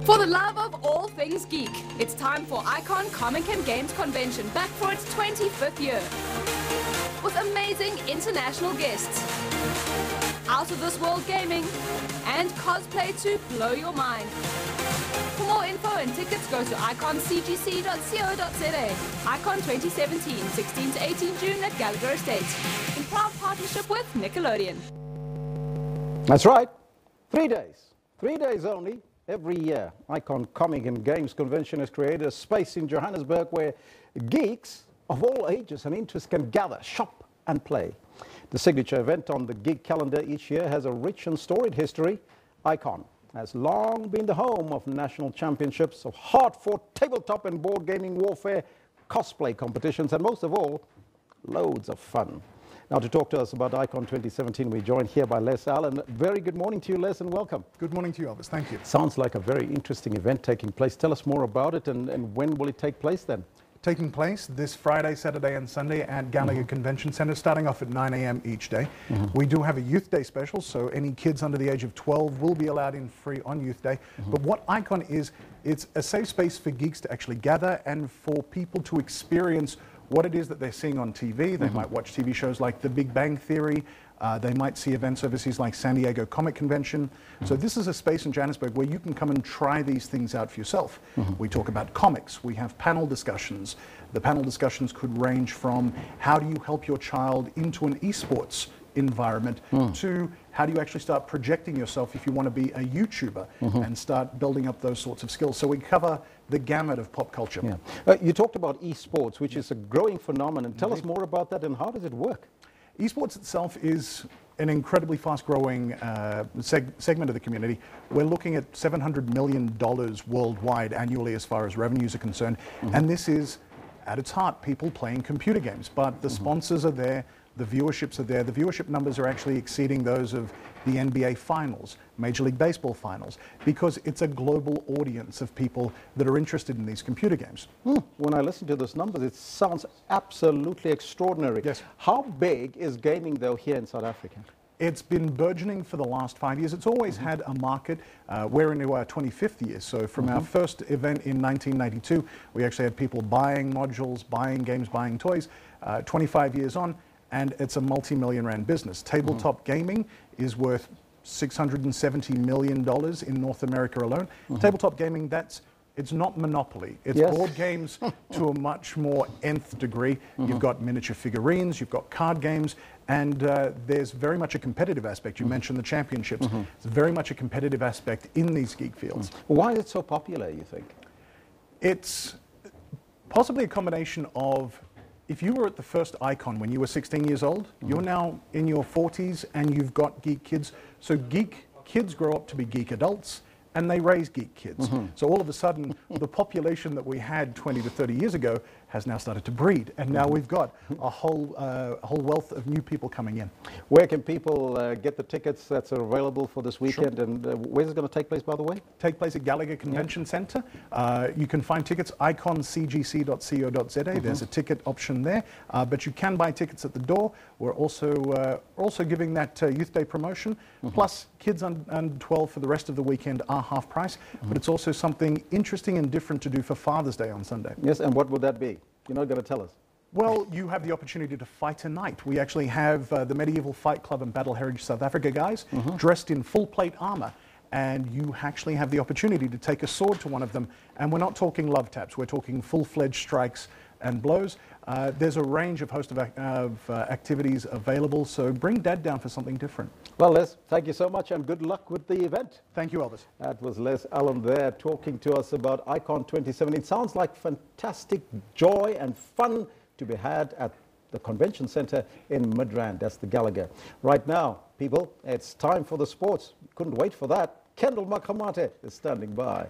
For the love of all things geek, it's time for Icon Comic and Games Convention, back for its 25th year. With amazing international guests, out-of-this-world gaming, and cosplay to blow your mind. For more info and tickets, go to iconcgc.co.za. Icon 2017, 16 to 18 June at Gallagher Estate, in proud partnership with Nickelodeon. That's right. 3 days. 3 days only. Every year, Icon Comic and Games Convention has created a space in Johannesburg where geeks of all ages and interests can gather, shop and play. The signature event on the geek calendar each year has a rich and storied history. Icon has long been the home of national championships, of hard-fought tabletop and board gaming warfare, cosplay competitions, and most of all, loads of fun. Now, to talk to us about Icon 2017, we're joined here by Les Allen. Very good morning to you, Les, and welcome. Good morning to you, Elvis. Thank you. Sounds like a very interesting event taking place. Tell us more about it, and when will it take place then? Taking place this Friday, Saturday and Sunday at Gallagher Convention Centre, starting off at 9 a.m. each day. We do have a Youth Day special, so any kids under the age of 12 will be allowed in free on Youth Day. But what Icon is, it's a safe space for geeks to actually gather and for people to experience what it is that they're seeing on TV. They might watch TV shows like The Big Bang Theory. They might see events overseas like San Diego Comic Convention. So this is a space in Johannesburg where you can come and try these things out for yourself. We talk about comics. We have panel discussions. The panel discussions could range from how do you help your child into an esports environment to how do you actually start projecting yourself if you want to be a YouTuber and start building up those sorts of skills. So we cover the gamut of pop culture. Yeah. You talked about esports, which is a growing phenomenon. Tell us more about that and how does it work? Esports itself is an incredibly fast-growing segment of the community. We're looking at $700 million worldwide annually as far as revenues are concerned. And this is, at its heart, people playing computer games. But the sponsors are there. The viewerships are there. The viewership numbers are actually exceeding those of the NBA Finals, Major League Baseball Finals, because it's a global audience of people that are interested in these computer games. When I listen to those numbers, it sounds absolutely extraordinary. Yes. How big is gaming, though, here in South Africa? It's been burgeoning for the last 5 years. It's always had a market. We're into our 25th year. So from our first event in 1992, we actually had people buying modules, buying games, buying toys. 25 years on, and it's a multi-million rand business. Tabletop gaming is worth $670 million in North America alone. Tabletop gaming, it's not Monopoly. It's board games to a much more nth degree. You've got miniature figurines, you've got card games, and there's very much a competitive aspect. You mentioned the championships. It's very much a competitive aspect in these geek fields. Why is it so popular, you think? It's possibly a combination of, if you were at the first Icon when you were 16 years old, you're now in your 40s and you've got geek kids. So geek kids grow up to be geek adults and they raise geek kids. So all of a sudden, the population that we had 20 to 30 years ago has now started to breed. And now we've got a whole wealth of new people coming in. Where can people get the tickets that are available for this weekend? And where's it going to take place, by the way? Take place at Gallagher Convention Centre. You can find tickets iconcgc.co.za. There's a ticket option there, but you can buy tickets at the door. We're also giving that Youth Day promotion. Plus, kids under 12 for the rest of the weekend are half price. But it's also something interesting and different to do for Father's Day on Sunday. Yes, and what would that be? You're not going to tell us. Well, you have the opportunity to fight a knight. We actually have the Medieval Fight Club and Battle Heritage South Africa guys dressed in full plate armor. And you actually have the opportunity to take a sword to one of them. And we're not talking love taps. We're talking full-fledged strikes and blows. There's a range of host of activities available. So bring Dad down for something different. Well, Les, thank you so much and good luck with the event. Thank you, Elvis. That was Les Allen there talking to us about Icon 2017. It sounds like fantastic joy and fun to be had at the convention center in Midrand. That's the Gallagher. Right now, people, it's time for the sports. Couldn't wait for that. Kendall Makamate is standing by.